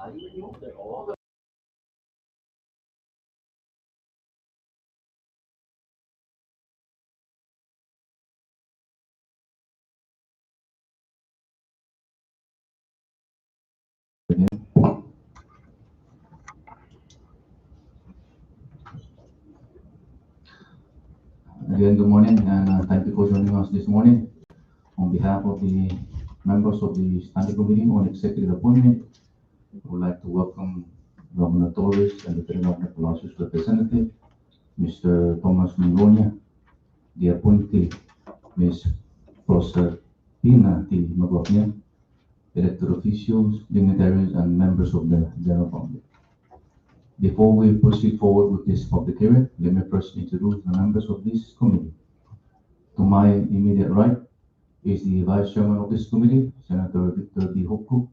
Again, good morning, and thank you for joining us this morning. On behalf of the members of the Standing Committee on Executive Appointment, I would like to welcome Governor Torres and Lieutenant Governor Palacios representative, Mr. Thomas Mangonia, the appointee, Ms. Proserpina T. Magofnia, elected officials, dignitaries, and members of the general public. Before we proceed forward with this public hearing, let me first introduce the members of this committee. To my immediate right is the Vice Chairman of this committee, Senator Victor B. Hoku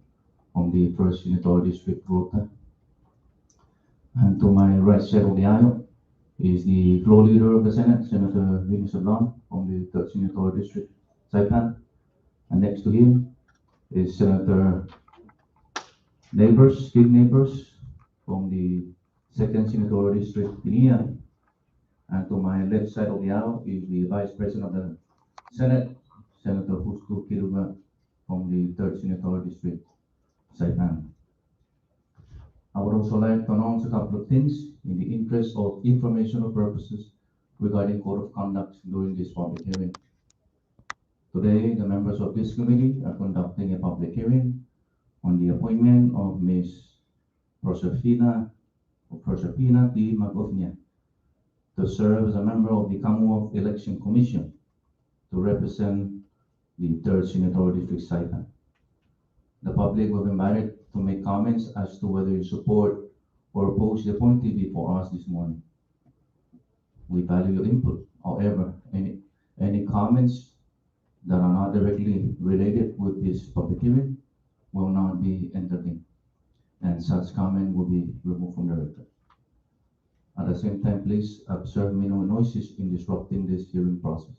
from the 1st Senatorial District, Rota. And to my right side of the aisle is the floor leader of the Senate, Senator Vinny Sablan from the 3rd Senatorial District, Saipan. And next to him is Senator Steve Neighbors from the 2nd Senatorial District, Pinia. And to my left side of the aisle is the Vice President of the Senate, Senator Justo Kiruga from the 3rd Senatorial District, Saipan. I would also like to announce a couple of things in the interest of informational purposes regarding code of conduct during this public hearing. Today, the members of this committee are conducting a public hearing on the appointment of Ms. Proserpina T. Magofnia to serve as a member of the Commonwealth Election Commission to represent the 3rd Senatorial District, Saipan. The public will be invited to make comments as to whether you support or oppose the appointee before us this morning. We value your input. However, any comments that are not directly related with this public hearing will not be entertained, and such comment will be removed from the record. At the same time, please observe minimal noises in disrupting this hearing process,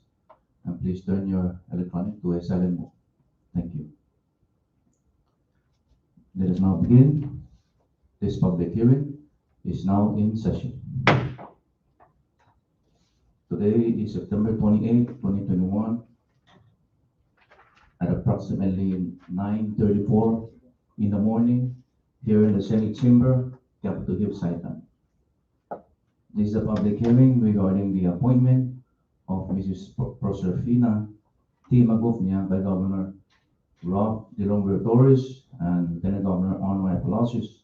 and please turn your electronic to a silent mode. Thank you. Let us now begin. This public hearing is now in session. Today is September 28, 2021, at approximately 9:34 in the morning here in the Senate Chamber, Capitol Hill, Saipan. This is a public hearing regarding the appointment of Mrs. Proserpina T. Magofnia by Governor Rob DeLongro Torres and Lieutenant Governor Arnold Palacios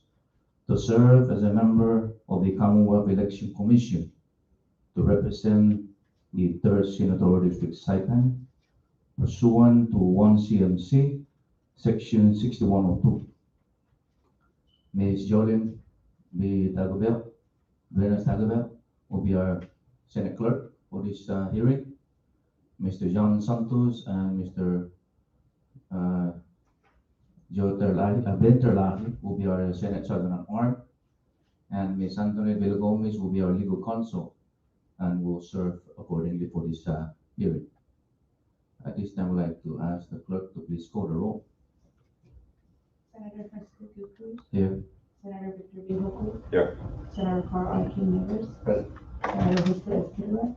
to serve as a member of the Commonwealth Election Commission to represent the 3rd Senatorial District, Saipan, pursuant to 1 CMC, Section 6102. Ms. Jolene B. Dagobel, will be our Senate Clerk for this hearing. Mr. John Santos and Mr. Joe Terlahi will be our Senate Sergeant at Arms, and Ms. Antoinette Villagomez will be our legal counsel and will serve accordingly for this hearing. At this time, I'd like to ask the clerk to please call the roll. Senator Francisco Cruz. Here. Senator Victor B. Hoku. Here. Senator Carl I. King Nivers. Present. Senator Justo Esquerra.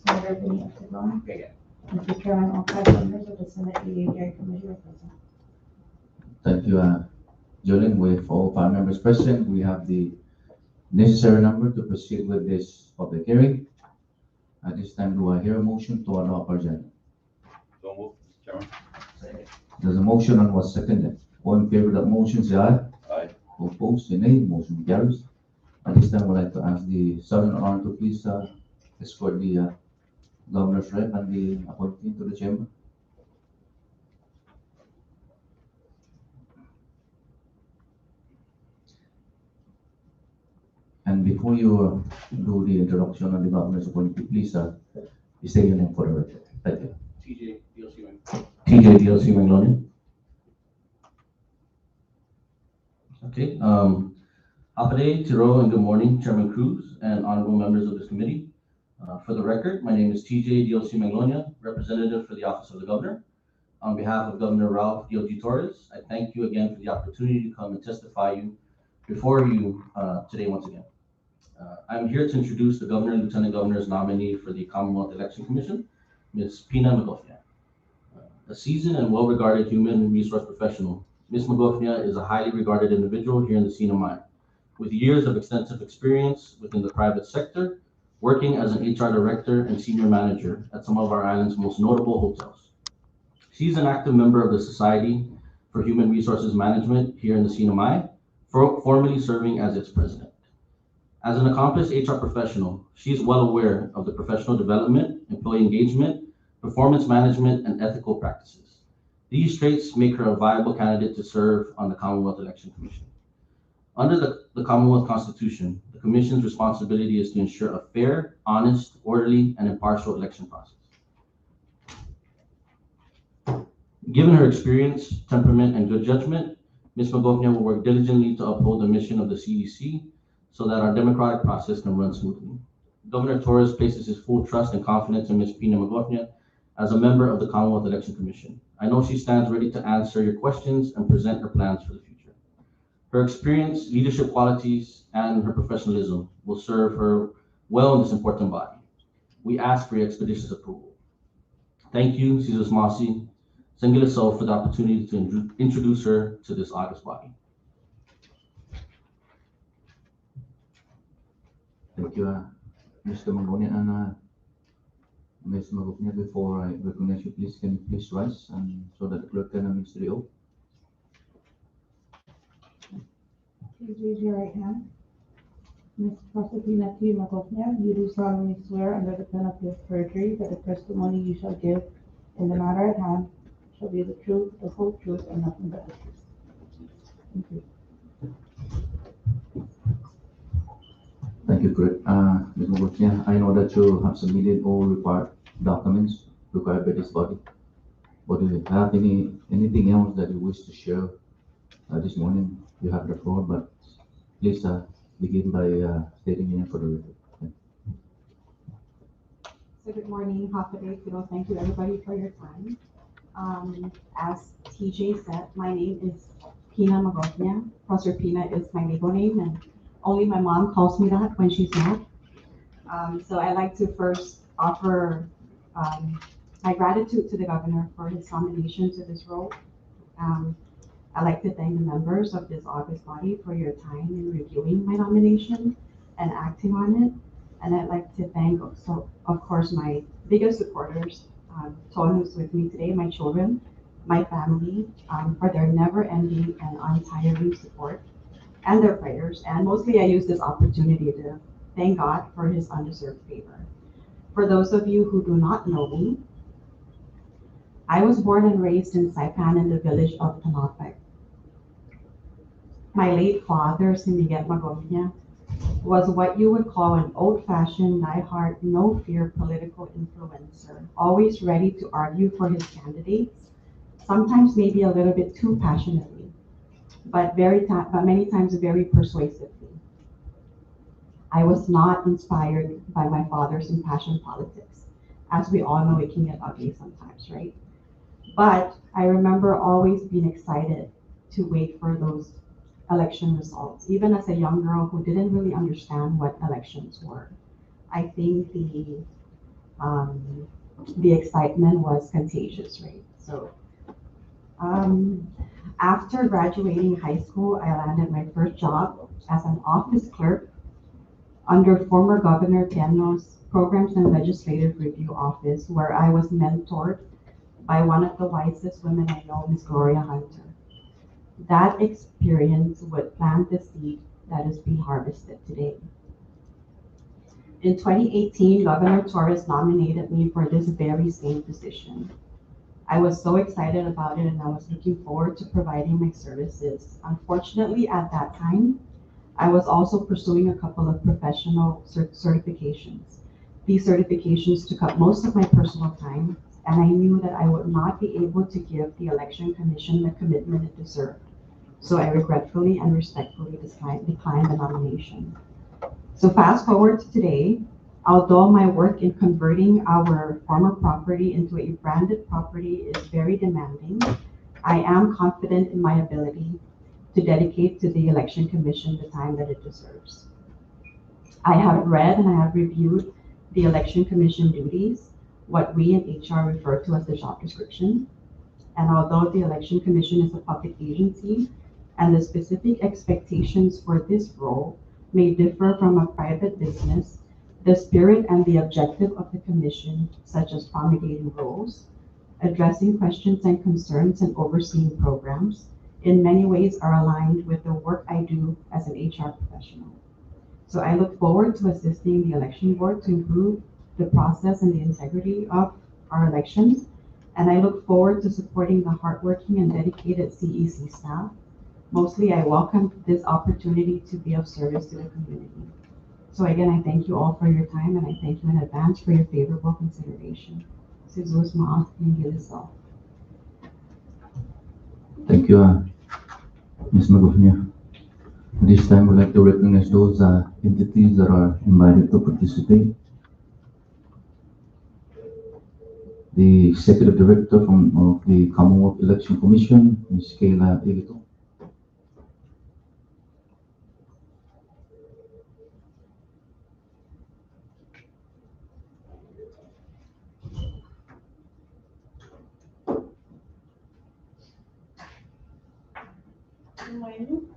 Senator Vinny Sablan. Here. Mr. Chairman, all 5 members of the Senate EAI Committee are present. Thank you, Jolene. With all 5 members present, we have the necessary number to proceed with this public hearing. At this time, do I hear a motion to adopt our agenda? So moved, Mr. Chairman. Second. There's a motion and was seconded. All in favor of that motion, say aye. Aye. Opposed, say nay. Motion carries. At this time, I'd like to ask the Sergeant at Arms to please escort the Governor's rep and the appointee to the chamber. And before you do the introduction on the Governor's appointee, please state your name for the record. Thank you. TJ DLC Maglonia. Okay. Hapade, Tiro, and good morning, Chairman Cruz and honorable members of this committee. For the record, my name is TJ DLC Maglonia, representative for the Office of the Governor. on behalf of Governor Ralph D.O.G. Torres, I thank you again for the opportunity to come and testify before you today once again. I'm here to introduce the Governor and Lieutenant Governor's nominee for the Commonwealth Election Commission, Ms. Pina Magofnia. A seasoned and well-regarded human resource professional, Ms. Magofnia is a highly regarded individual here in the CNMI, with years of extensive experience within the private sector, working as an HR director and senior manager at some of our island's most notable hotels. She's an active member of the Society for Human Resources Management here in the CNMI, formerly serving as its president. As an accomplished HR professional, she is well aware of the professional development, employee engagement, performance management, and ethical practices. These traits make her a viable candidate to serve on the Commonwealth Election Commission. Under the Commonwealth Constitution, the Commission's responsibility is to ensure a fair, honest, orderly, and impartial election process. Given her experience, temperament, and good judgment, Ms. Magofnia will work diligently to uphold the mission of the CEC so that our democratic process can run smoothly. Governor Torres places his full trust and confidence in Ms. Pina Magofnia as a member of the Commonwealth Election Commission. I know she stands ready to answer your questions and present her plans for the future. Her experience, leadership qualities, and her professionalism will serve her well in this important body. We ask for your expeditious approval. Thank you, Cesar Masi, Sengilisol, for the opportunity to introduce her to this august body. Thank you, Mr. Magofnia, and Ms. Magofnia, before I recognize you, can you please rise and so that the clerk can administer the oath? Please raise your right hand. Ms. Proserpina T. Magofnia, you do solemnly swear under the penalty of perjury that the testimony you shall give in the matter at hand shall be the truth, the whole truth, and nothing but the truth. Thank you. Thank you, Greg. Ms. Magofnia, I know that you have submitted all required documents required by this body. But do you have anything else that you wish to share this morning? You have the floor, but please begin by stating your name for the record. So good morning, Hafaday Kiddo. Thank you everybody for your time. As TJ said, my name is Pina Magofnia. Proserpina is my legal name, and only my mom calls me that when she's mad. So I'd like to first offer my gratitude to the governor for his nomination to this role. I'd like to thank the members of this august body for your time in reviewing my nomination and acting on it. And I'd like to thank also, of course, my biggest supporters, Ton, who's with me today, my children, my family, for their never-ending and untiring support and their prayers. And mostly I use this opportunity to thank God for his undeserved favor. For those of you who do not know me, I was born and raised in Saipan in the village of Tanapag. My late father, Si Miguel Magofnia, was what you would call an old-fashioned, die-hard, no-fear political influencer, always ready to argue for his candidates, sometimes maybe a little bit too passionately, but many times very persuasively. I was not inspired by my father's impassioned politics. As we all know, it can get ugly sometimes, right? But I remember always being excited to wait for those election results, even as a young girl who didn't really understand what elections were. I think the excitement was contagious, right? So after graduating high school, I landed my first job as an office clerk under former Governor Piano's Programs and Legislative Review Office, where I was mentored by one of the wisest women I know, Ms. Gloria Hunter. That experience would plant the seed that is being harvested today. In 2018, Governor Torres nominated me for this very same position. I was so excited about it and I was looking forward to providing my services. Unfortunately, at that time, I was also pursuing a couple of professional certifications. These certifications took up most of my personal time, and I knew that I would not be able to give the Election Commission the commitment it deserved. So I regretfully and respectfully declined the nomination. So fast forward to today, Although my work in converting our former property into a branded property is very demanding, I am confident in my ability to dedicate to the Election Commission the time that it deserves. I have read and I have reviewed the Election Commission duties, what we in HR refer to as the job description. And although the Election Commission is a public agency and the specific expectations for this role may differ from a private business, the spirit and the objective of the commission, such as promulgating rules, addressing questions and concerns, and overseeing programs, in many ways are aligned with the work I do as an HR professional. So I look forward to assisting the election board to improve the process and the integrity of our elections. And I look forward to supporting the hardworking and dedicated CEC staff. Mostly, I welcome this opportunity to be of service to the community. So again, I thank you all for your time, and I thank you in advance for your favorable consideration. Jesus Maaf Ingiliso. Thank you, Ms. Magofnia. At this time, we'd like to recognize those entities that are invited to participate. The Executive Director of the Commonwealth Election Commission, Ms. Kayla Igito. Good morning.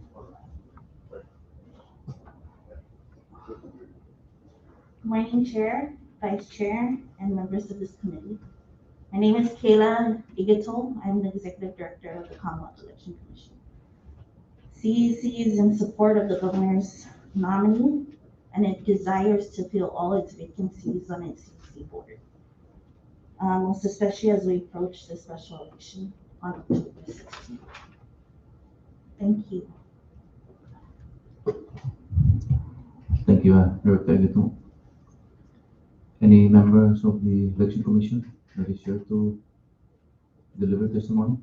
Good morning, Chair, Vice Chair, and members of this committee. My name is Kayla Igito. I'm the Executive Director of the Commonwealth Election Commission. CEC is in support of the governor's nominee, and it desires to fill all its vacancies on its CEC board, most especially as we approach the special election on October 16th. Thank you. Thank you, Director Igito. Any members of the Election Commission that is here to deliver testimony?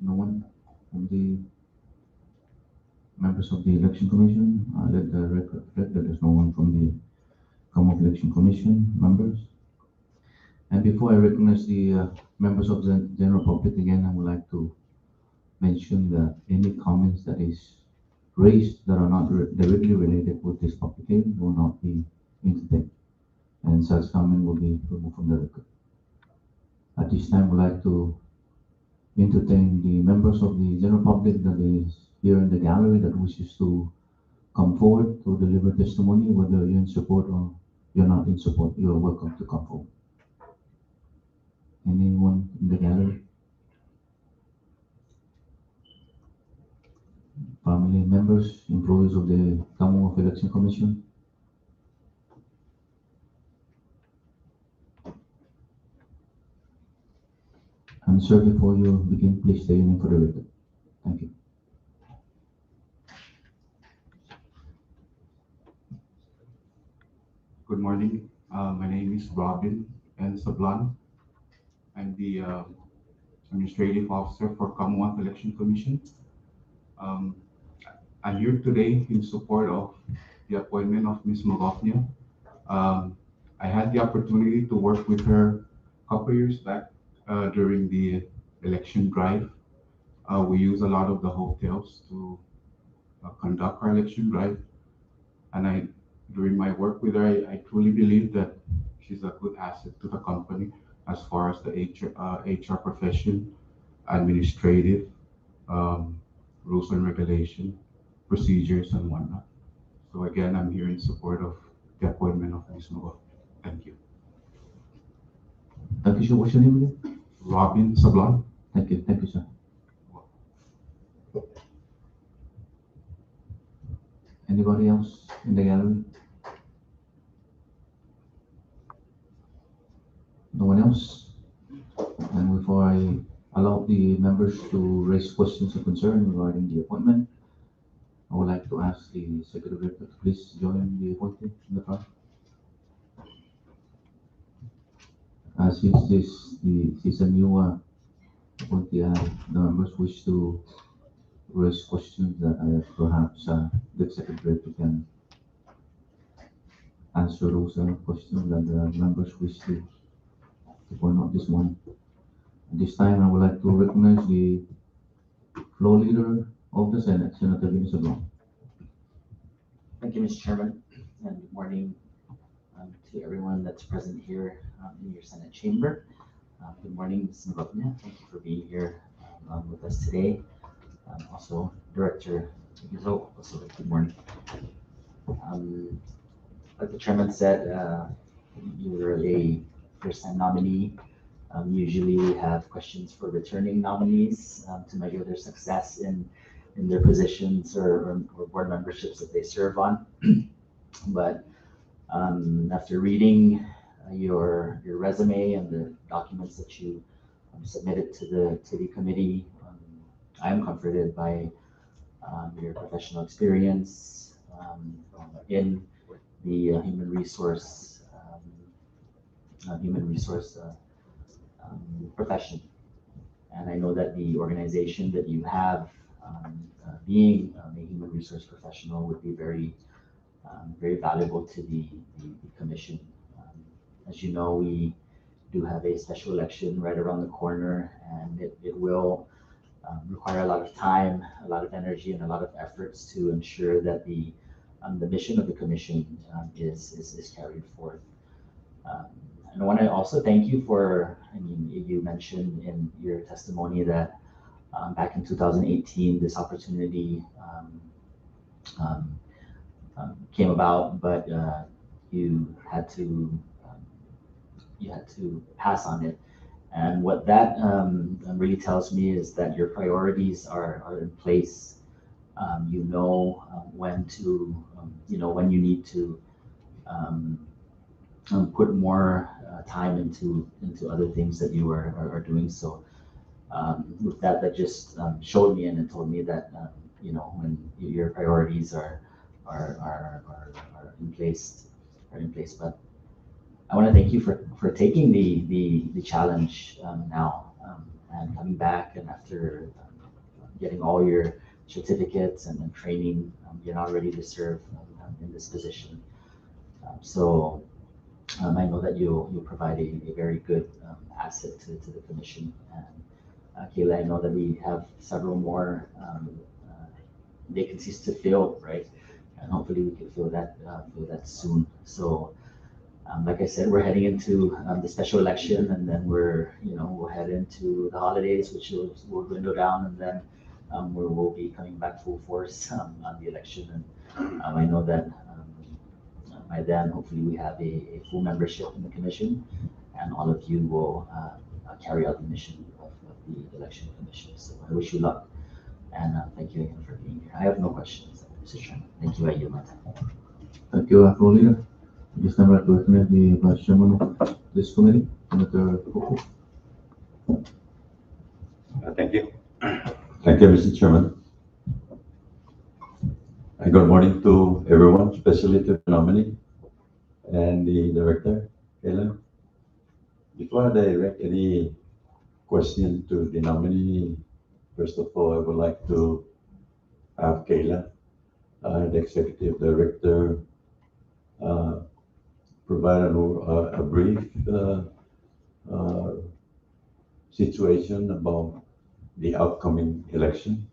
No one from the members of the Election Commission? Let the record reflect that there's no one from the Commonwealth Election Commission members. And before I recognize the members of the general public again, I would like to mention that any comments that is raised that are not directly related with this public hearing will not be entertained, and such comment will be removed from the record. At this time, we'd like to entertain the members of the general public that is here in the gallery that wishes to come forward to deliver testimony, whether you're in support or you're not in support. You are welcome to come forward. Anyone in the gallery? Family members, employees of the Commonwealth Election Commission? And sir, before you begin, please state your name for the record. Thank you. Good morning. My name is Robin N. Sablan. I'm the Administrative Officer for Commonwealth Election Commission. I'm here today in support of the appointment of Ms. Magofnia. I had the opportunity to work with her a couple years back during the election drive. We use a lot of the hotels to conduct our election drive. And during my work with her, I truly believe that she's a good asset to the company as far as the HR profession, administrative, rules and regulation, procedures, and whatnot. So again, I'm here in support of the appointment of Ms. Magofnia. Thank you. Thank you, sir. What's your name again? Robin Sablan. Thank you, sir. Anybody else in the gallery? No one else? And before I allow the members to raise questions or concerns regarding the appointment, I would like to ask the Secretary to please join the appointee in the front. Since she's a new appointee, the members wish to raise questions that perhaps the Secretary can answer those questions that the members wish to point out this morning. At this time, I would like to recognize the floor leader of the Senate, Senator Vince Aglon. Thank you, Mr. Chairman, and good morning to everyone that's present here in your Senate chamber. Good morning, Ms. Magopnia. Thank you for being here with us today. Also, Director Igizo, also good morning. Like the chairman said, you were a first-time nominee. Usually we have questions for returning nominees to measure their success in their positions or board memberships that they serve on. But after reading your resume and the documents that you submitted to the committee, I am comforted by your professional experience in the human resource profession. And I know that the organization that you have, being a human resource professional, would be very valuable to the commission. As you know, we do have a special election right around the corner, and it will require a lot of time, a lot of energy, and a lot of efforts to ensure that the mission of the commission is carried forth. And I want to also thank you for, you mentioned in your testimony that back in 2018, this opportunity came about, but you had to pass on it. And what that really tells me is that your priorities are in place. You know when to, when you need to put more time into other things that you are doing. So with that just showed me and it told me that when your priorities are in place. But I want to thank you for taking the challenge now and coming back, and after getting all your certificates and training, you're now ready to serve in this position. So I know that you'll provide a very good asset to the commission. And Kayla, I know that we have several more vacancies to fill, right? And hopefully we can fill that soon. So like I said, we're heading into the special election, and then we'll head into the holidays, which will dwindle down, and then we'll be coming back full force on the election. And I know that by then, hopefully we have a full membership in the commission, and all of you will carry out the mission of the election commission. So I wish you luck, and thank you again for being here. I have no questions, Mr. Chairman. Thank you. I yield my time. Thank you, floor leader. This time, I'd like to recognize the vice chairman of this committee, Senator Coco. Thank you. Thank you, Mr. Chairman. Good morning to everyone, especially to the nominee and the director, Kayla. Before I direct any question to the nominee, first of all, I would like to have Kayla, the executive director, provide a brief situation about the upcoming election,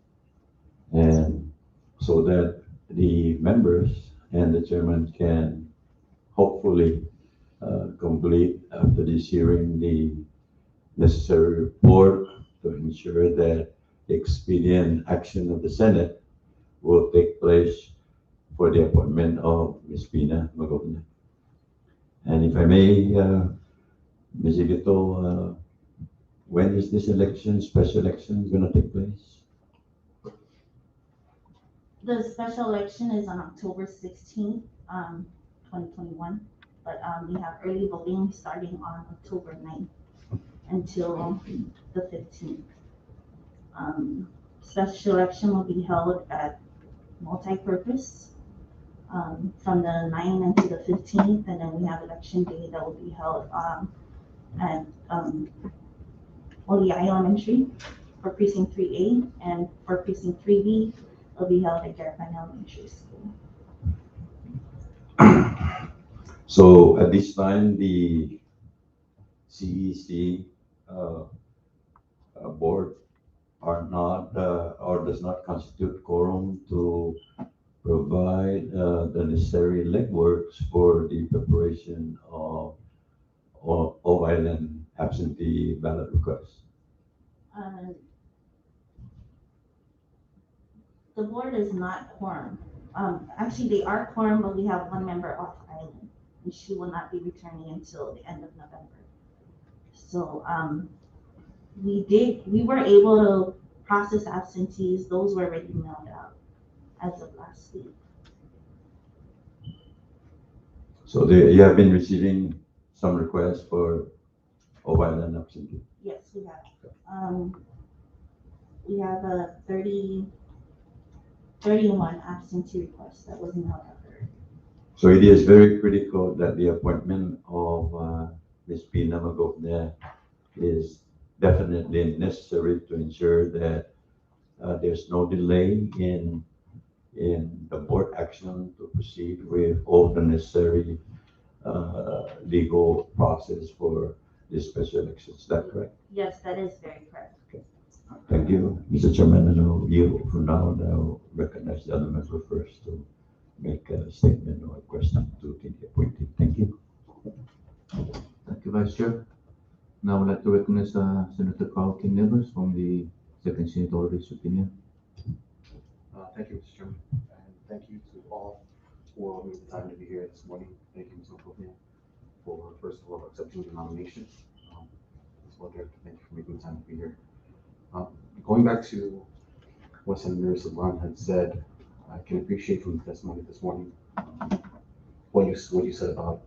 and so that the members and the chairman can hopefully complete after this hearing the necessary report to ensure that the expedient action of the Senate will take place for the appointment of Ms. Pina Magopnia. And if I may, Ms. Igito, when is this special election going to take place? The special election is on October 16th, 2021, but we have early voting starting on October 9th until the 15th. Special election will be held at multi-purpose from the 9th until the 15th, and then we have election day that will be held at Oliai Elementary for precinct 3A, and for precinct 3B, will be held at Garabang Elementary School. So at this time, the CEC board are not, or does not constitute quorum to provide the necessary legworks for the preparation of island absentee ballot requests. Uh, The board is not quorum. Actually, they are quorum, but we have one member off island, and she will not be returning until the end of November. So, we were able to process absentees. Those were already mailed out as of last week. So you have been receiving some requests for island absentee. Yes, we have. We have a 31 absentee requests that was mailed out already. So it is very critical that the appointment of Ms. Pina Magovnia is definitely necessary to ensure that there's no delay in the board action to proceed with all the necessary legal process for this special election. Is that correct? Yes, that is very correct. Thank you, Mr. Chairman. And I'll yield for now, and I'll recognize the other member first to make a statement or a question to the appointee. Thank you. Thank you, Vice Chair. Now I'd like to recognize Senator Carl Kim Nevers from the Second Senatorial District. Thank you, Mr. Chairman, and thank you to all who all made the time to be here this morning. Thank you, Ms. Magovnia, for first of all accepting the nomination. As well, Director, thank you for making the time to be here. Going back to what Senator Sablan had said, I can appreciate from the testimony this morning what you said about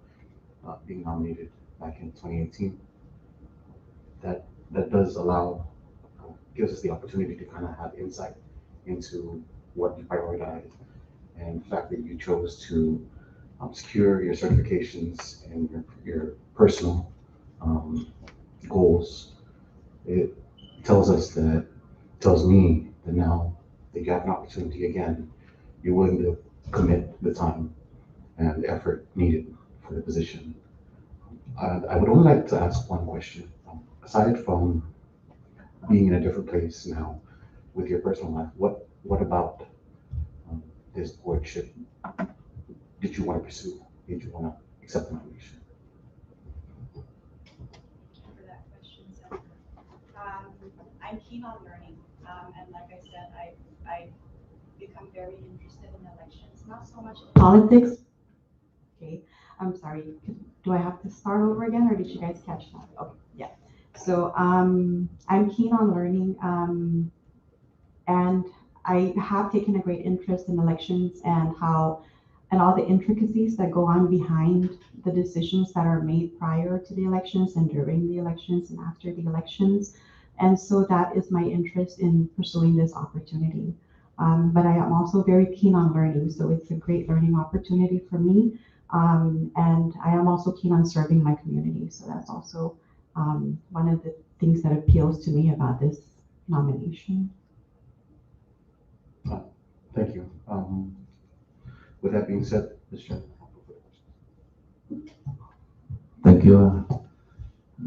being nominated back in 2018. That does allow, gives us the opportunity to kind of have insight into what you prioritize, and the fact that you chose to secure your certifications and your personal goals. It tells me that now that you have an opportunity again, you're willing to commit the time and effort needed for the position. I would only like to ask one question. Aside from being in a different place now with your personal life, what about this boardship did you want to pursue? Did you want to accept the nomination? For that question, Senator. I'm keen on learning, and like I said, I've become very interested in elections, not so much in Politics? Okay, I'm sorry. Do I have to start over again, or did you guys catch that? Okay, yeah. So I'm keen on learning, and I have taken a great interest in elections and all the intricacies that go on behind the decisions that are made prior to the elections and during the elections and after the elections. And so that is my interest in pursuing this opportunity. But I am also very keen on learning, so it's a great learning opportunity for me. And I am also keen on serving my community, so that's also one of the things that appeals to me about this nomination. Thank you. With that being said, Mr. Chairman. Thank you,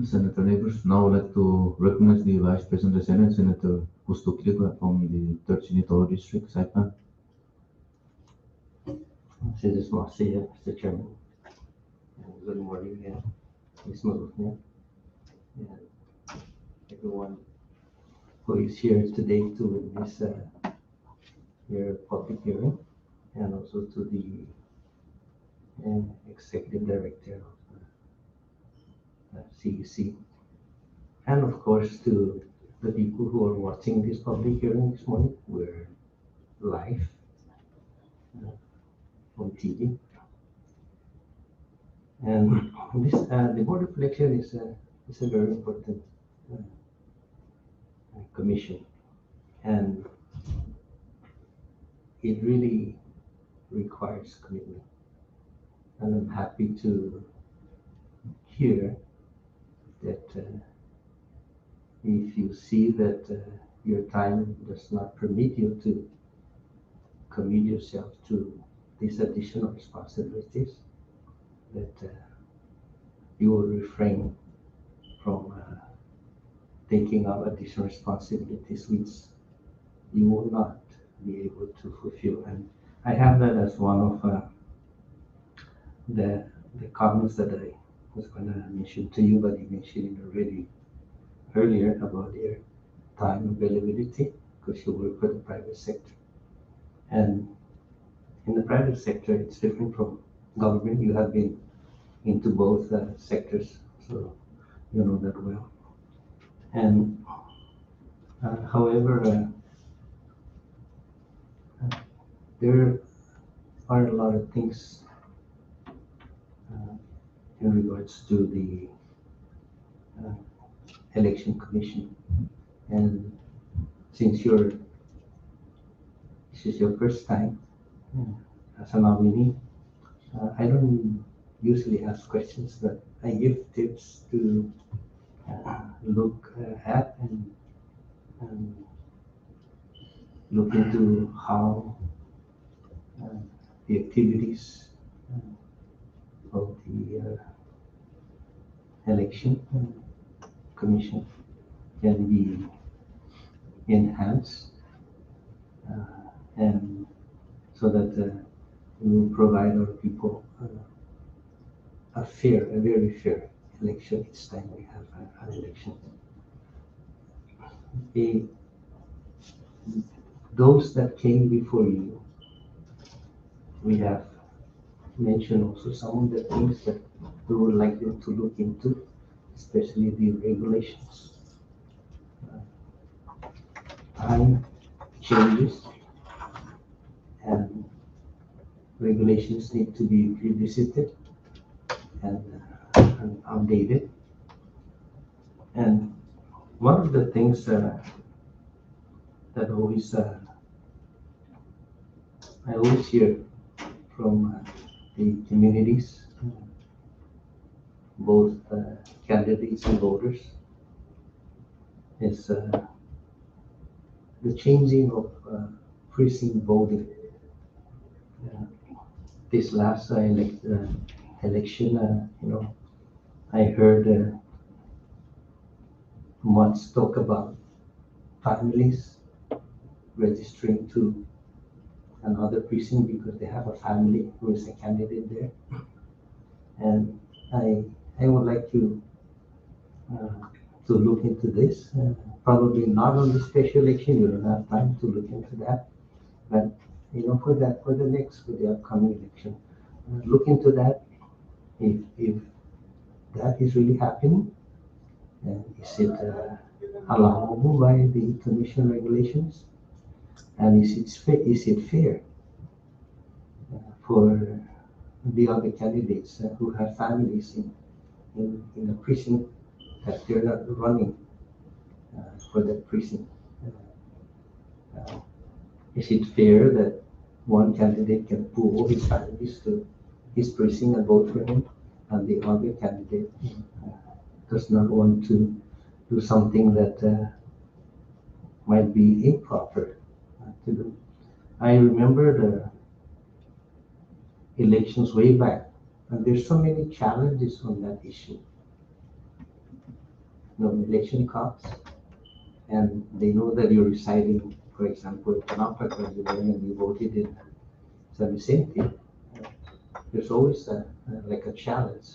Senator Nevers. Now I'd like to recognize the Vice President of the Senate, Senator Justo Quiroga from the Third Senatorial District, Saipan. Mr. Chairman. Good morning, Ms. Magovnia, and everyone who is here today to witness your public hearing, and also to the Executive Director of CEC, and of course to the people who are watching this public hearing this morning. We're live on TV. And this, the Board of Election is a very important commission, and it really requires commitment. And I'm happy to hear that if you see that your time does not permit you to commit yourself to these additional responsibilities, that you will refrain from taking up additional responsibilities which you will not be able to fulfill. And I have that as one of the comments that I was going to mention to you, but you mentioned it already earlier about your time availability because you work for the private sector. And in the private sector, it's different from government. You have been into both sectors, so you know that well. And however, there are a lot of things in regards to the election commission. And since this is your first time as a nominee, I don't usually ask questions, but I give tips to look at and look into how the activities of the election commission can be enhanced, and so that we will provide our people a very fair election each time we have an election. Those that came before you, we have mentioned also some of the things that we would like them to look into, especially the regulations. Time changes and regulations need to be revisited and updated. And one of the things that always I always hear from the communities, both candidates and voters, is the changing of precinct voting. This last election, I heard much talk about families registering to another precinct because they have a family who is a candidate there. And I would like to look into this. Probably not on the special election, you don't have time to look into that. But for the upcoming election, look into that. If that is really happening, and is it allowable by the commission regulations? And is it fair for the other candidates who have families in a precinct that they're not running for that precinct? Is it fair that one candidate can pull all his families to his precinct and vote for him, and the other candidate does not want to do something that might be improper to do? I remember the elections way back, and there's so many challenges on that issue. Election comes, and they know that you're residing, for example, in Panapa, and you voted in San Vicente. There's always like a challenge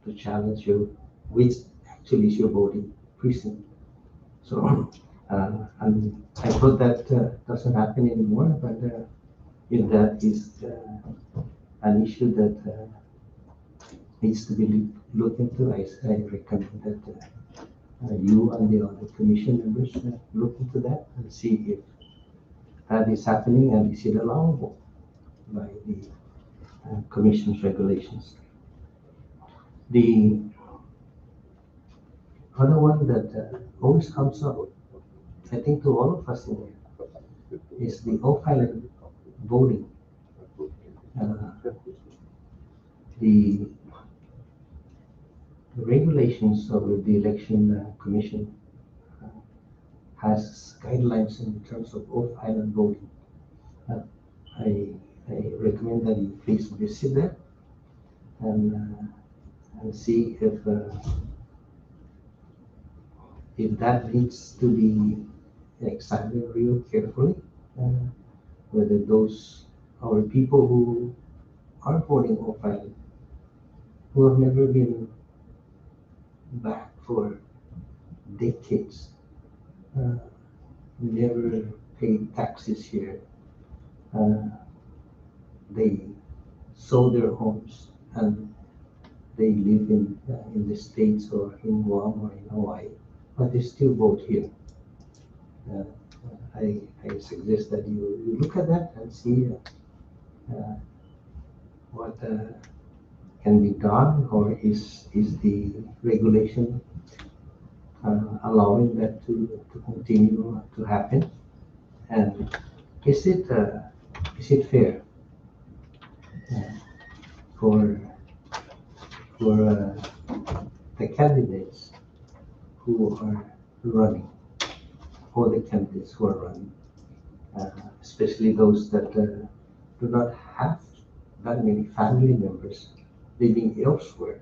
to challenge you, which actually is your voting precinct. So, and I hope that doesn't happen anymore, but if that is an issue that needs to be looked into, I recommend that you and the other commission members look into that and see if that is happening and is it allowable by the commission's regulations. The other one that always comes up, I think to all of us in there, is the off-island voting. The regulations of the election commission has guidelines in terms of off-island voting. I recommend that you please visit that and see if that needs to be examined real carefully, whether those are people who are voting offline, who have never been back for decades, never paid taxes here. They sold their homes and they live in the States or in Guam or in Hawaii, but they still vote here. I suggest that you look at that and see what can be done, or is the regulation allowing that to continue to happen? And is it fair for the candidates who are running, or the candidates who are running, especially those that do not have that many family members living elsewhere,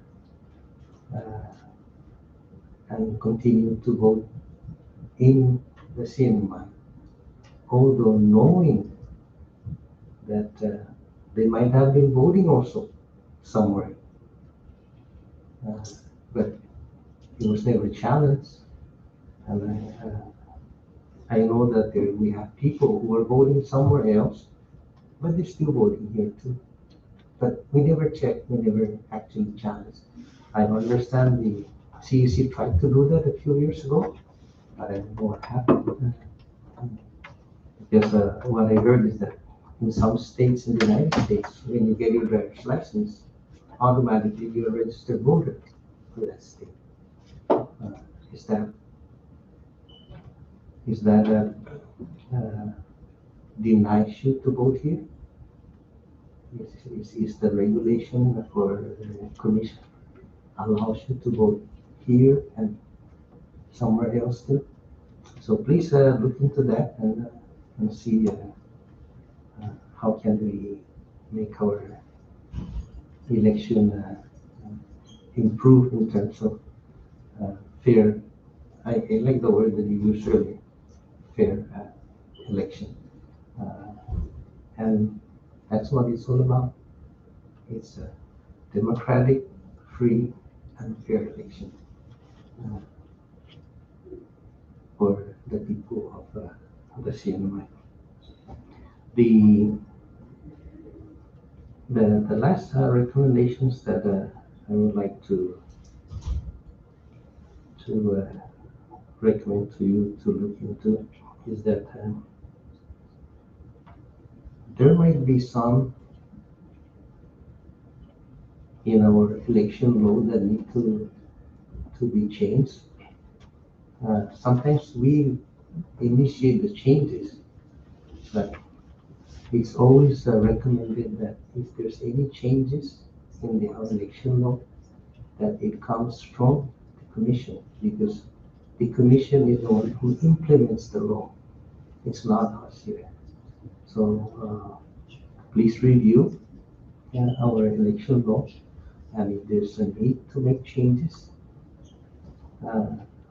and continue to vote in the CNMI, although knowing that they might have been voting also somewhere, but it was never challenged. And I know that we have people who are voting somewhere else, but they're still voting here too. But we never checked, we never actually challenged. I understand the CEC tried to do that a few years ago, but I don't know what happened. Because what I heard is that in some states in the United States, when you get your driver's license, automatically you're a registered voter for that state. Is that denies you to vote here? Is the regulation for the commission allows you to vote here and somewhere else too? So please look into that and see how can we make our election improve in terms of fair. I like the word that you used earlier, fair election. And that's what it's all about. It's a democratic, free, and fair election for the people of the CNMI. The last recommendations that I would like to recommend to you to look into is that there might be some in our election law that need to be changed. Sometimes we initiate the changes, but it's always recommended that if there's any changes in the election law, that it comes from the commission, because the commission is the one who implements the law. It's not us here. So please review our election law, and if there's a need to make changes,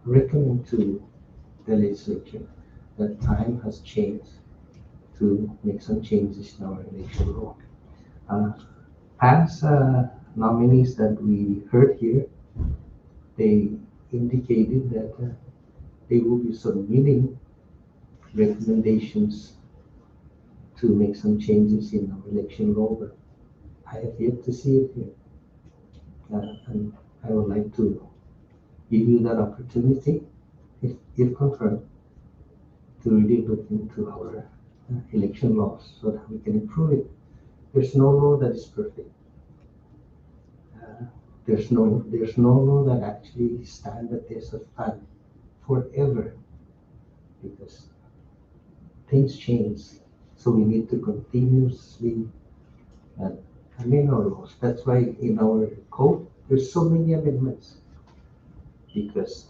recommend to the legislature that time has changed to make some changes in our election law. Past nominees that we heard here, they indicated that they will be submitting recommendations to make some changes in our election law, but I have yet to see it here. And I would like to give you that opportunity, if confirmed, to really look into our election laws so that we can improve it. There's no law that is perfect. There's no law that actually stands the test of time forever, because things change. So we need to continuously amend our laws. That's why in our code there's so many amendments, because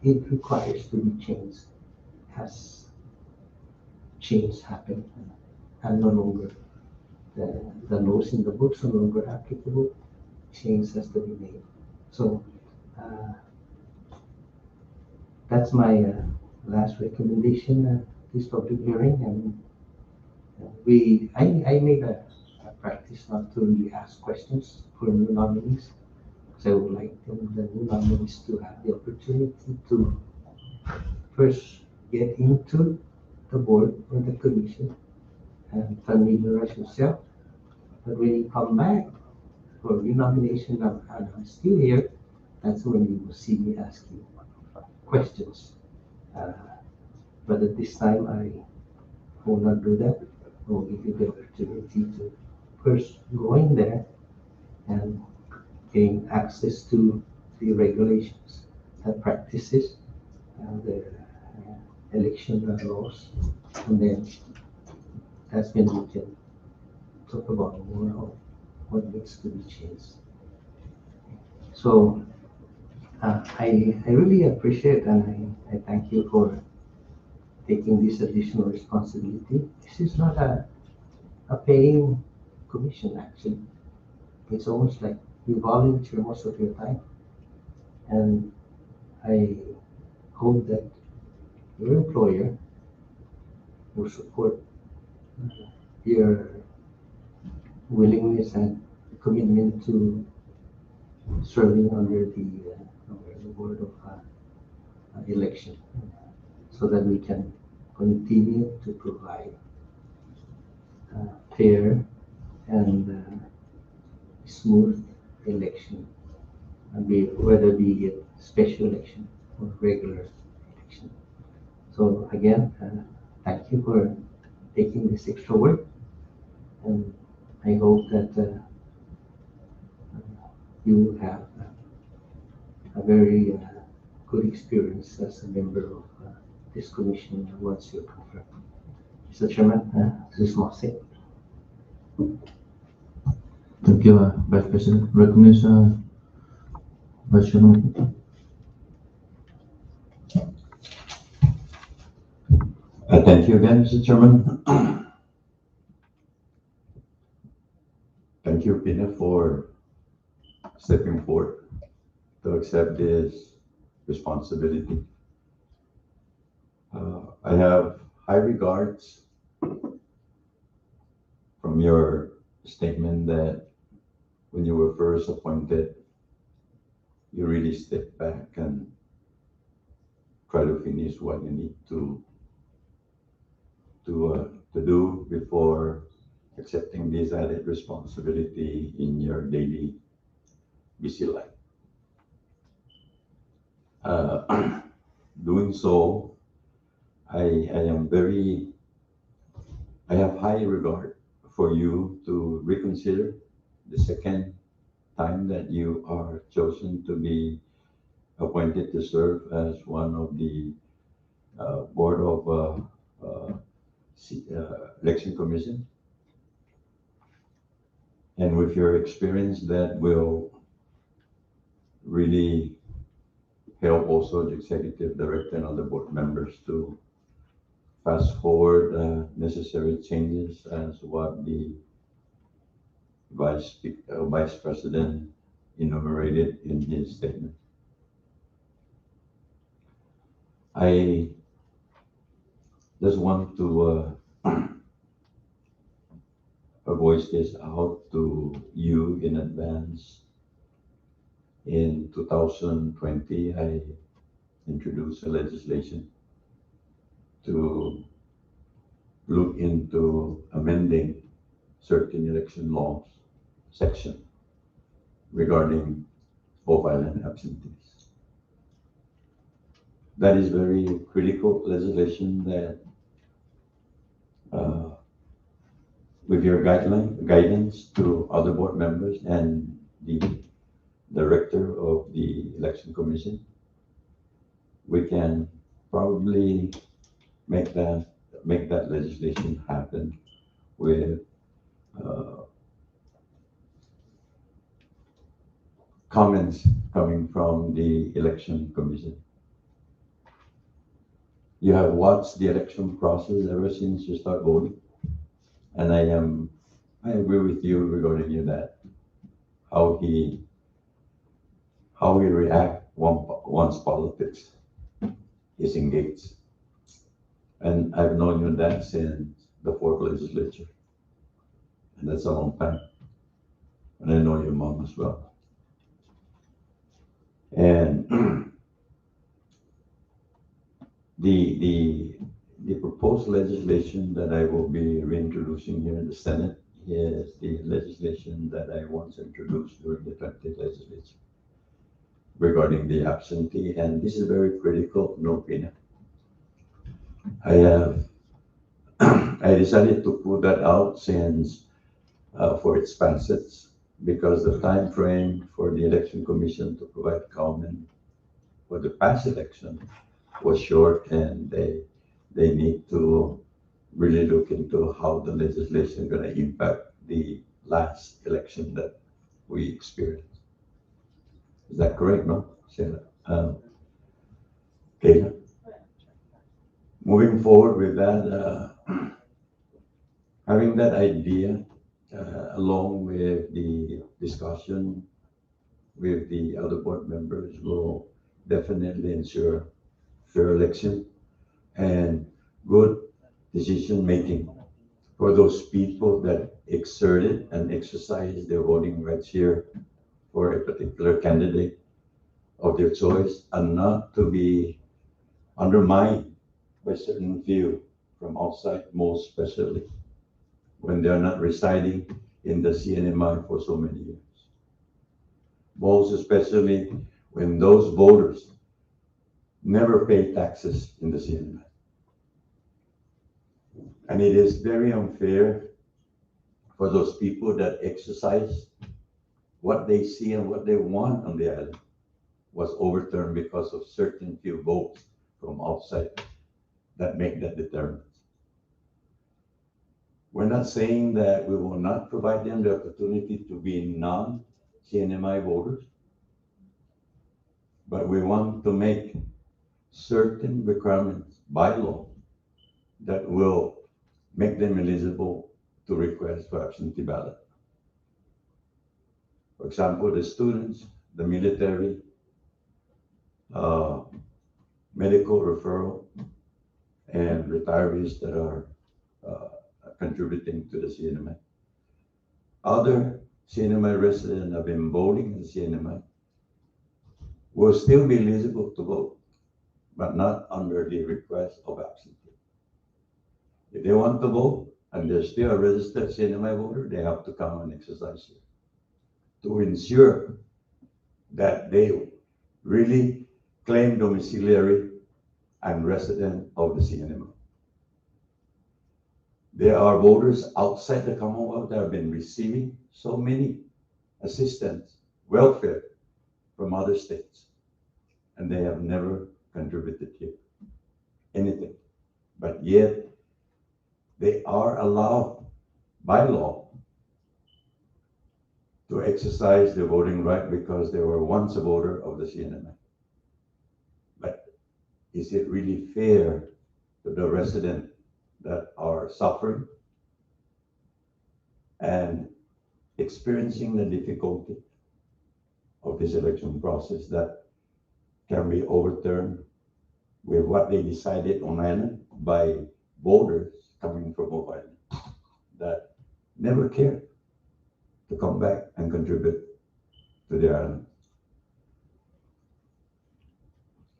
it requires to be changed as change happen and no longer the laws in the books are no longer applicable, change has to be made. So, that's my last recommendation at this public hearing, and I made a practice not to really ask questions for new nominees, because I would like the new nominees to have the opportunity to first get into the board or the commission and familiarize yourself. But when you come back for renomination and I'm still here, that's when you will see me asking questions. But at this time, I will not do that. I will give you the opportunity to first go in there and gain access to the regulations, the practices, and the election laws. And then that's when we can talk about more of what needs to be changed. So I really appreciate and I thank you for taking this additional responsibility. This is not a paying commission, actually. It's almost like you volunteer most of your time. And I hope that your employer will support your willingness and commitment to serving under the board of election, so that we can continue to provide fair and smooth election, and whether be it special election or regular election. So again, thank you for taking this extra work, and I hope that you will have a very good experience as a member of this commission once you're confirmed. Mr. Chairman, this is Mosse. Thank you, Vice President. Recognize Vice Chairman. Thank you again, Mr. Chairman. Thank you, Pina, for stepping forward to accept this responsibility. I have high regards from your statement that when you were first appointed, you really stepped back and try to finish what you need to do before accepting this added responsibility in your daily busy life. Doing so, I have high regard for you to reconsider the second time that you are chosen to be appointed to serve as one of the board of election commission. And with your experience, that will really help also the executive director and other board members to fast forward necessary changes as what the vice president enumerated in his statement. I just want to voice this out to you in advance. In 2020, I introduced a legislation to look into amending certain election laws section regarding mobile and absentees. That is very critical legislation that with your guidance to other board members and the director of the election commission, we can probably make that legislation happen with comments coming from the election commission. You have watched the election process ever since you start voting, and I am I agree with you regarding you that how he react once politics is engaged. And I've known you that since the fourth legislature. And that's a long time. And I know your mom as well. And the proposed legislation that I will be reintroducing here in the Senate is the legislation that I once introduced during the 20th legislature regarding the absentee, and this is very critical, no opinion. I have I decided to put that out since for its facets because the time frame for the election commission to provide comment for the past election was short, and they need to really look into how the legislation is going to impact the last election that we experienced. Is that correct, no? Sheila? Okay. Moving forward with that, having that idea along with the discussion with the other board members will definitely ensure fair election and good decision making for those people that exerted and exercised their voting rights here for a particular candidate of their choice, and not to be undermined by certain view from outside, most especially when they're not residing in the CNMI for so many years. Most especially when those voters never pay taxes in the CNMI. And it is very unfair for those people that exercise what they see and what they want on the island was overturned because of certain few votes from outside that make that determinant. We're not saying that we will not provide them the opportunity to be non-CNMI voters, but we want to make certain requirements by law that will make them eligible to request for absentee ballot. For example, the students, the military, medical referral, and retirees that are contributing to the CNMI. Other CNMI residents have been voting in the CNMI will still be eligible to vote, but not under the request of absentee. If they want to vote and they're still a registered CNMI voter, they have to come and exercise here to ensure that they really claim domiciliary and resident of the CNMI. There are voters outside the Commonwealth that have been receiving so many assistance, welfare from other states, and they have never contributed here anything. But yet they are allowed by law to exercise their voting right because they were once a voter of the CNMI. But is it really fair to the residents that are suffering and experiencing the difficulty of this election process that can be overturned with what they decided on island by voters coming from off island that never cared to come back and contribute to the island?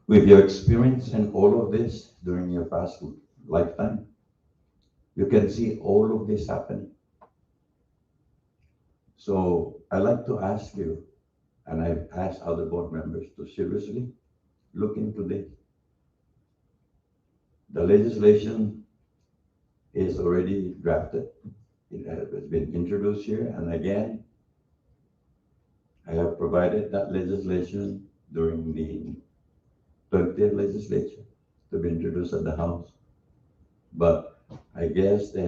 With your experience in all of this during your past lifetime, you can see all of this happening. So I'd like to ask you, and I've asked other board members to seriously look into this. The legislation is already drafted. It has been introduced here, and again, I have provided that legislation during the 20th legislature to be introduced at the House. But I guess they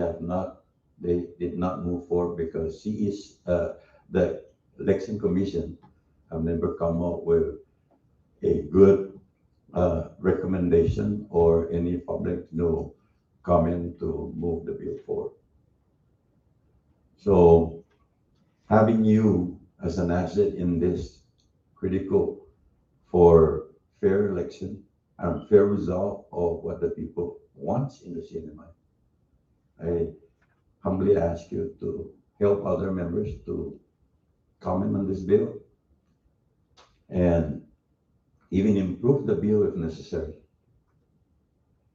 did not move forward because the election commission have never come up with a good recommendation or any public comment to move the bill forward. So having you as an asset in this critical for fair election and fair result of what the people want in the CNMI. I humbly ask you to help other members to comment on this bill and even improve the bill if necessary,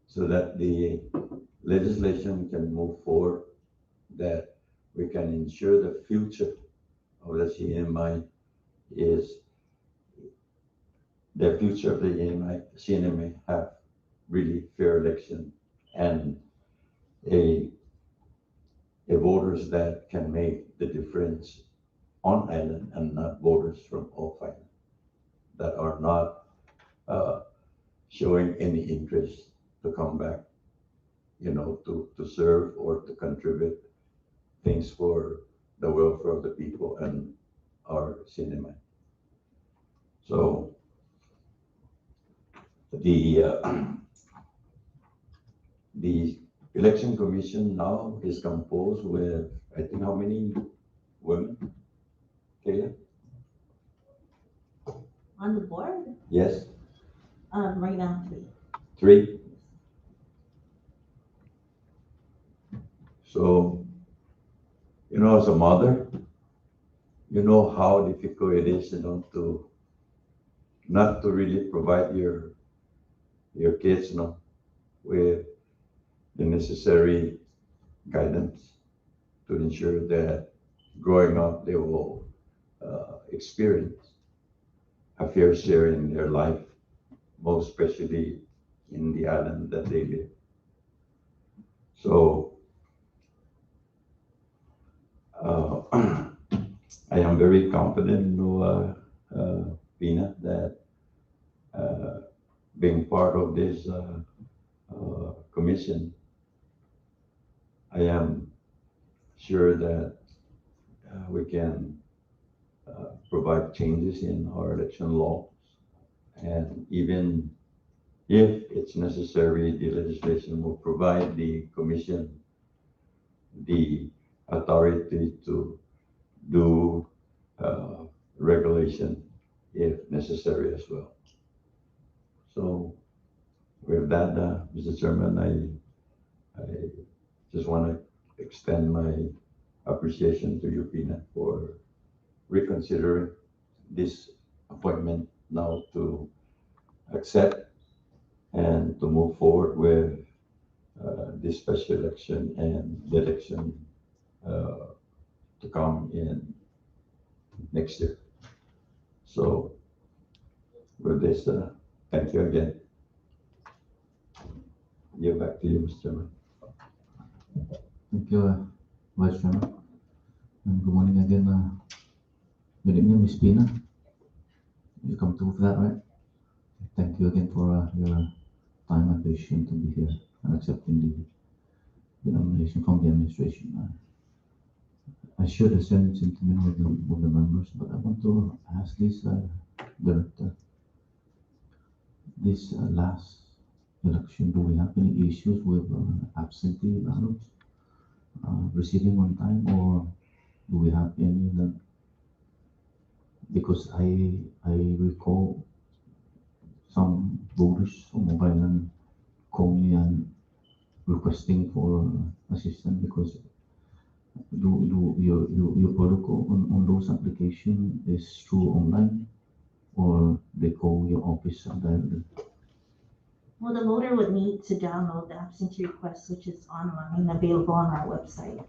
so that the legislation can move forward, that we can ensure the future of the CNMI is the future of the CNMI have really fair election and a voters that can make the difference on island and not voters from off island that are not showing any interest to come back, to serve or to contribute things for the welfare of the people and our cinema. So the election commission now is composed with, I think, how many women? Kayla? On the board, Yes, right now, 3. 3. So, as a mother, you know how difficult it is, to not to really provide your kids, with the necessary guidance to ensure that growing up they will experience a fair share in their life, most especially in the island that they live. So I am very confident, Pina, that being part of this commission, I am sure that we can provide changes in our election laws, and even if it's necessary, the legislation will provide the commission the authority to do regulation if necessary as well. So with that, Mr. Chairman, I just want to extend my appreciation to you, Pina, for reconsidering this appointment now to accept and to move forward with this special election and the election to come in next year. So with this, thank you again. Give back to you, Mr. Chairman. Thank you, Vice Chairman. And good morning again. Good evening, Ms. Pina. You come through for that, right? Thank you again for your time and patience to be here and accepting the nomination from the administration. I share the same sentiment with the members, but I want to ask this director. This last election, do we have any issues with absentee ballots receiving on time, or do we have any that? Because I recall some voters from Mobile Island call me and requesting for assistance because do your protocol on those applications is through online, or they call your office directly? Well, the voter would need to download the absentee request, which is online, available on our website.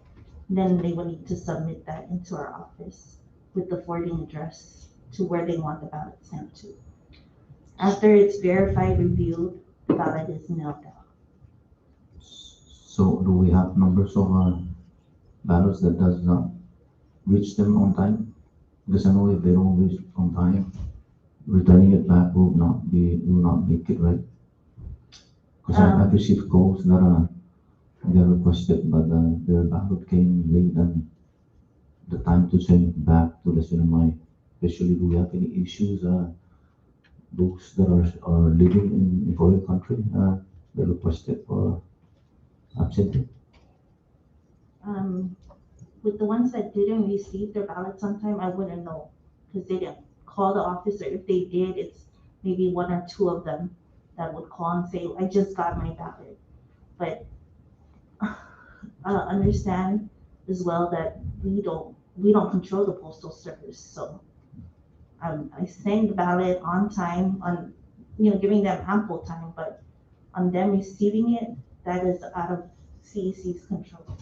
Then they would need to submit that into our office with the forwarding address to where they want the ballot sent to. After it's verified, reviewed, the ballot is mailed out. So do we have numbers of ballots that does not reach them on time? Because I know if they don't reach on time, returning it back will not make it right. Because I've received calls that they requested, but their ballot came late and the time to send it back to the CNMI. Especially, do we have any issues? Those that are living in foreign country, they requested for absentee. with the ones that didn't receive their ballots on time, I wouldn't know, because they didn't call the officer. If they did, it's maybe one or two of them that would call and say, I just got my ballot. But understand as well that we don't control the postal service, so I send the ballot on time, on, giving them ample time, but on them receiving it, that is out of CEC's control.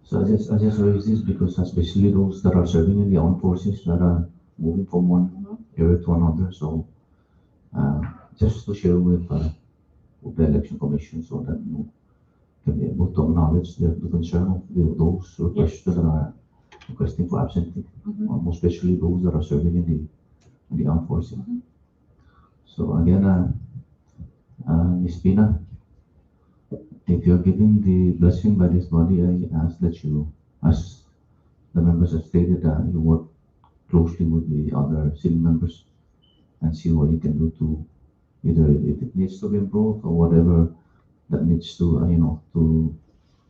So I just raise this because especially those that are serving in the armed forces that are moving from one area to another, so just to share with the election commission so that can be able to acknowledge the concern of those requests that are requesting for absentee, especially those that are serving in the armed forces. So again, Ms. Pina, if you're giving the blessing by this body, I ask that you, as the members have stated, you work closely with the other city members and see what you can do to either if it needs to be improved or whatever that needs to,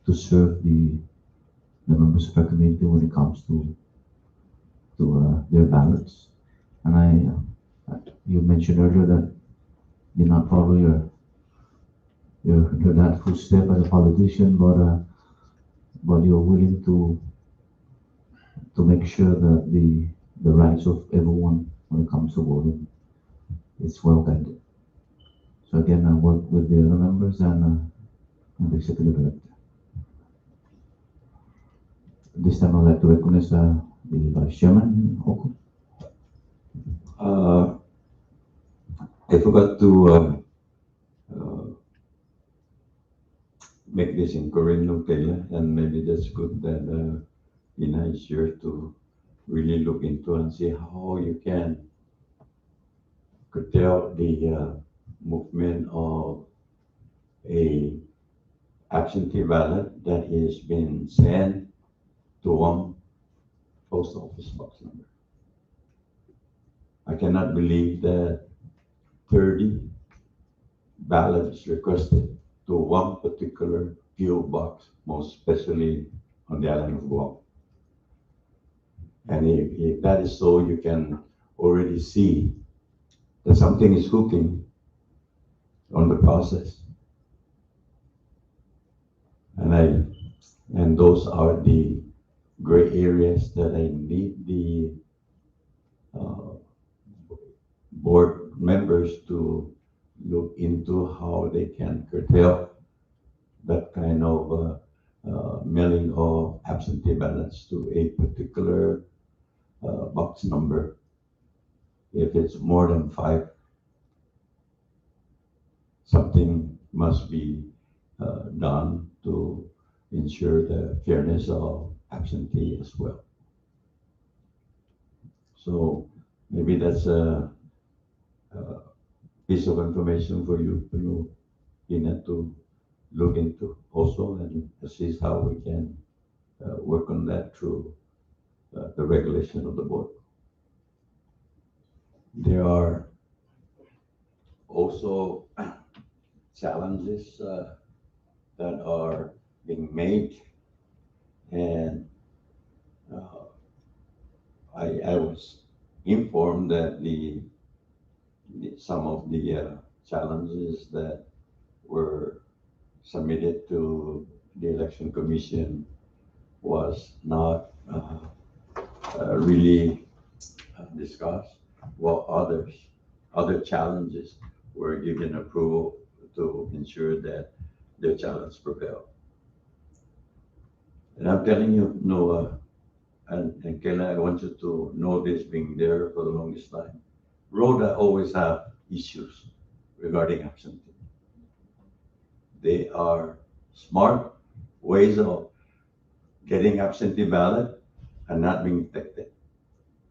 to serve the members of our community when it comes to their ballots. And you mentioned earlier that you not follow your that footstep as a politician, but you're willing to make sure that the rights of everyone when it comes to voting is well guided. So again, I work with the other members and the executive director. This time I'd like to recognize the vice chairman, Oko. I forgot to make this inquiry, Kayla, and maybe that's good that Ina is here to really look into and see how you can curtail the movement of a absentee ballot that is being sent to one post office box number. I cannot believe that 30 ballots requested to one particular PO box, most especially on the island of Guam. And if that is so, you can already see that something is cooking on the process. And those are the gray areas that I need the board members to look into how they can curtail that kind of mailing of absentee ballots to a particular box number. If it's more than 5, something must be done to ensure the fairness of absentee as well. So maybe that's a piece of information for you, Ina, to look into also and see how we can work on that through the regulation of the board. There are also challenges that are being made, and I was informed that some of the challenges that were submitted to the election commission was not really discussed, while other challenges were given approval to ensure that their challenge prevailed. And I'm telling you, Noah and Kayla, I want you to know this, being there for the longest time. Rhoda always have issues regarding absentee. They are smart ways of getting absentee ballot and not being detected.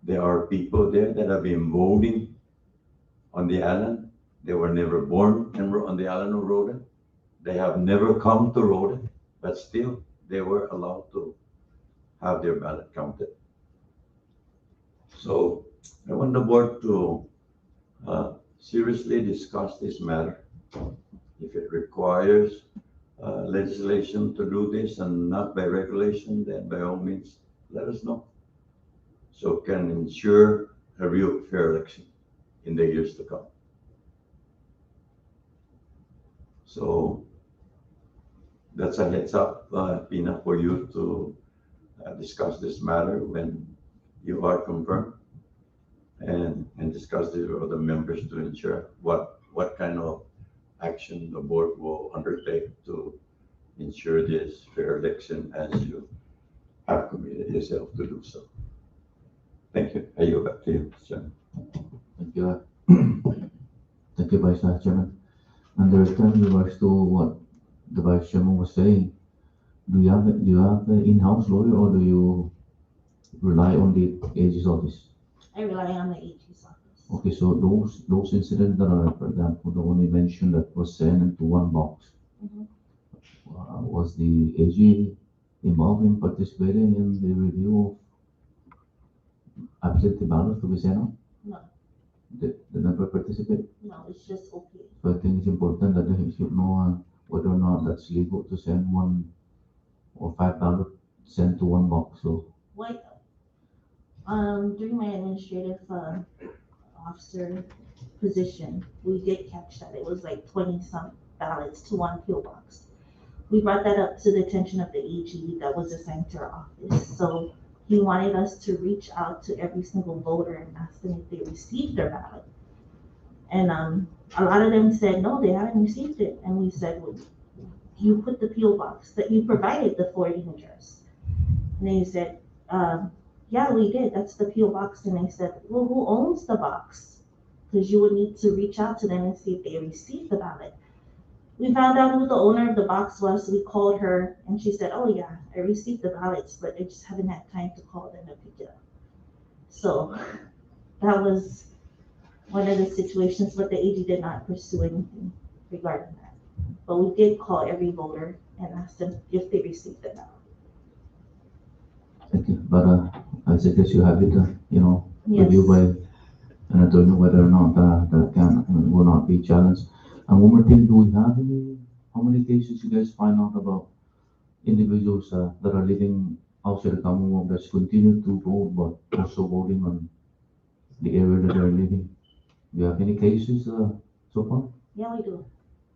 There are people there that have been voting on the island. They were never born on the island of Rhoda. They have never come to Rhoda, but still they were allowed to have their ballot counted. So I want the board to seriously discuss this matter. If it requires legislation to do this and not by regulation, then by all means, let us know. So can ensure a real fair election in the years to come. So that's a heads up, Pina, for you to discuss this matter when you are confirmed and discuss this with other members to ensure what kind of action the board will undertake to ensure this fair election as you have committed yourself to do so. Thank you. I yield back to you, Mr. Chairman. Thank you. Thank you, Vice Chairman. And there's in regards to what the Vice Chairman was saying, do you have an in-house lawyer or do you rely on the AG's office? I rely on the AG's office. Okay, so those incidents that are, for example, the one you mentioned that was sent into one box, Mhm. was the AG involved in participating in the review of absentee ballots to be sent out? No, They never participate? no, it's just okay. So I think it's important that they should know whether or not that's legal to send 1 or 5 ballots sent to one box, so. What, during my administrative, officer position, we did catch that. It was like 20-some ballots to one PO box. We brought that up to the attention of the AG that was assigned to our office. So he wanted us to reach out to every single voter and ask them if they received their ballot. And, a lot of them said, no, they haven't received it. And we said, well, you put the PO box that you provided the forwarding address. And they said, yeah, we did. That's the PO box. And they said, well, who owns the box? Because you would need to reach out to them and see if they received the ballot. We found out who the owner of the box was. So we called her and she said, oh yeah, I received the ballots, but I just haven't had time to call them to pick it up. So that was one of the situations, but the AG did not pursue anything regarding that. But we did call every voter and ask them if they received the ballot. Thank you, but I suggest you have it, Yes. reviewed by an attorney whether or not that can and will not be challenged. And one more thing, do we have how many cases you guys find out about individuals that are living outside the Commonwealth that's continue to vote but also voting on the area that they're living? Do you have any cases so far? Yeah, we do.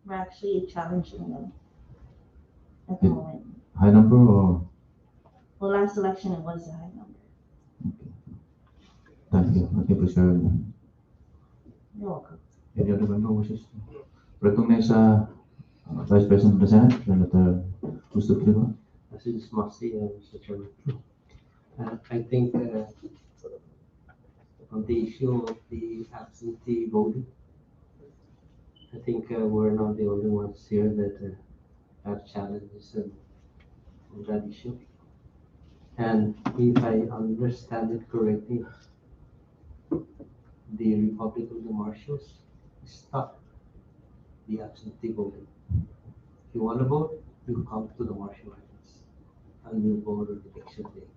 We're actually challenging them at the Yeah. moment. High number or? Well, last election, it was a high number. Thank you. Thank you for sharing that. You're welcome. Any other member wishes to recognize Vice President of the Senate, Senator Justo Kiriba? This is Masi, Mr. Chairman. I think on the issue of the absentee voting, I think we're not the only ones here that have challenges on that issue. And if I understand it correctly, the Republic of the Marshals stopped the absentee voting. If you want to vote, you come to the marshal office and you vote on election day.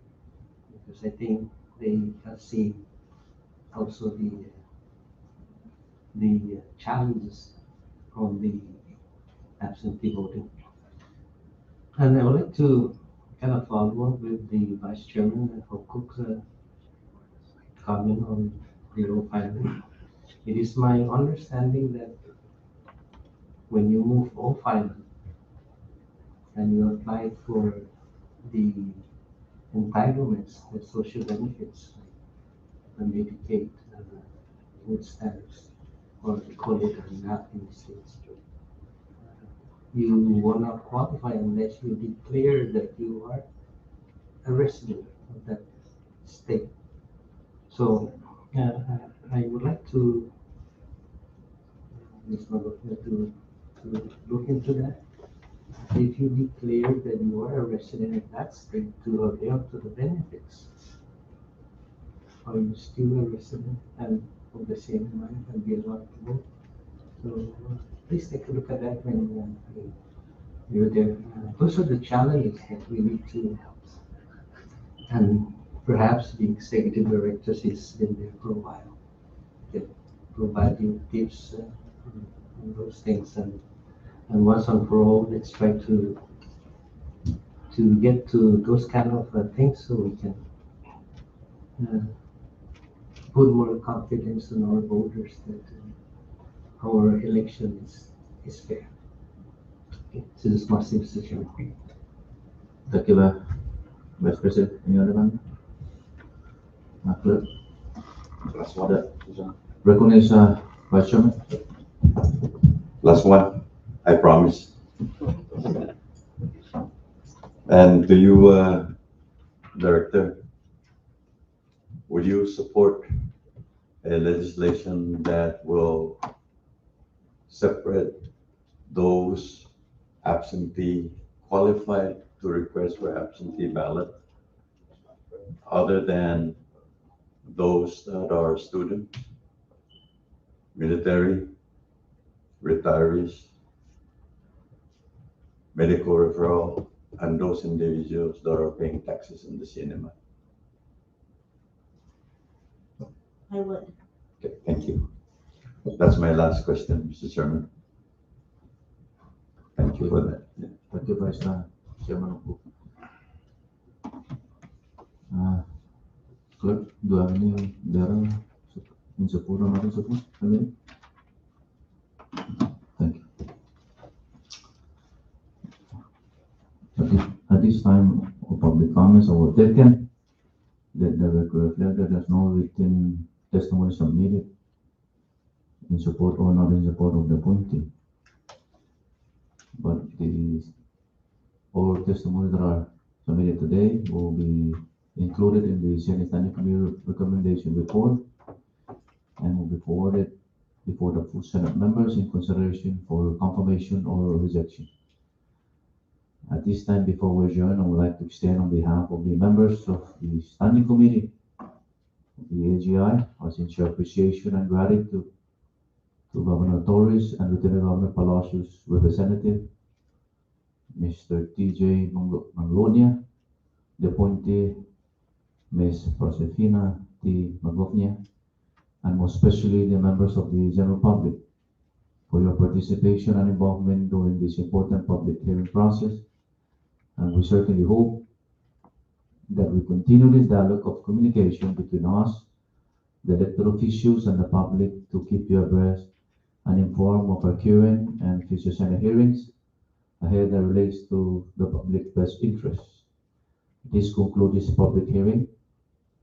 Because I think they have seen also the challenges on the absentee voting. And I would like to kind of follow up with the Vice Chairman for Cook's comment on the low filing. It is my understanding that when you move all filing and you apply for the entitlements, the social benefits, the Medicaid, food stamps, or we call it a NAP in the States. You will not qualify unless you declare that you are a resident of that state. So I would like to, Ms. Magofia, to look into that. If you declare that you are a resident of that state to avail to the benefits, are you still a resident and of the same mind and be allowed to vote? So please take a look at that when you're there. Those are the challenges that we need to help. And perhaps the executive director has been there for a while. They provide you tips on those things. And And once and for all, let's try to get to those kind of things so we can put more confidence in our voters that our election is fair. Okay, so this must Mr. Chairman. Thank you, Vice President. Any other member? Clerk, Last one. recognize Vice Chairman. Last one, I promise. And to you, Director, would you support a legislation that will separate those absentee qualified to request for absentee ballot other than those that are students, military, retirees, medical referral, and those individuals that are paying taxes in the cinema? I would. Okay, thank you. That's my last question, Mr. Chairman. Thank you for that. Yeah. Thank you, Vice Chairman. Clerk, do you have any letter in support or not in support? Thank you. At this time of public comments are taken. Let the record reflect that there's no written testimony submitted in support or not in support of the appointee. But all testimonies that are submitted today will be included in the Senate Standing Committee recommendation report and will be forwarded before the full Senate members in consideration for confirmation or rejection. At this time, before we adjourn, I would like to extend on behalf of the members of the Standing Committee of the AGI our sincere appreciation and gratitude to Governor Torres and Lieutenant Governor Palacios' representative, Mr. T.J. Manglonia, the appointee, Ms. Josefina T. Magofnia, and most especially the members of the general public for your participation and involvement during this important public hearing process. And we certainly hope that we continue this dialogue of communication between us, the elected officials, and the public to keep you abreast and informed of our current and future Senate hearings ahead that relates to the public best interests. This concludes this public hearing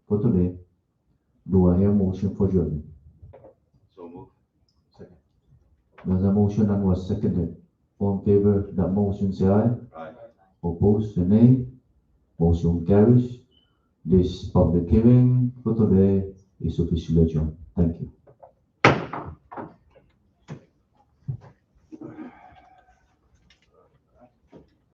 for today. Do I hear a motion for adjournment? So move. Second. There's a motion and was seconded. All in favor of that motion, say aye. Aye. Opposed, say nay. Motion carries. This public hearing for today is officially adjourned. Thank you.